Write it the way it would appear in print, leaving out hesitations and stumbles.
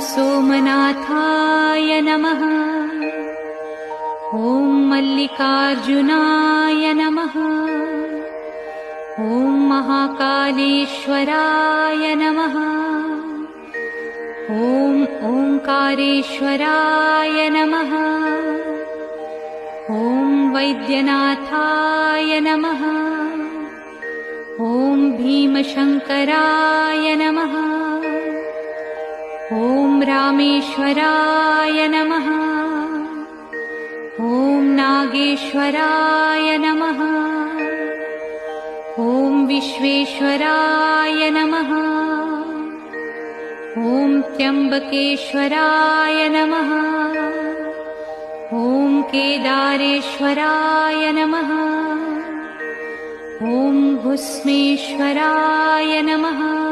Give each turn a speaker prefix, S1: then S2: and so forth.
S1: सोमनाथाय नमः। ॐ मल्लिकार्जुनाय नमः। ॐ महाकालेश्वराय नमः। ॐ ओंकारेश्वराय नमः। ॐ वैद्यनाथाय नमः। ॐ भीमशंकराय नमः। ॐ रामेश्वराय नमः। ॐ नागेश्वराय नमः। ॐ विश्वेश्वराय नमः। ॐ त्र्यंबकेश्वराय नमः। ॐ केदारेश्वराय नमः। ॐ भुस्मेश्वराय नमः।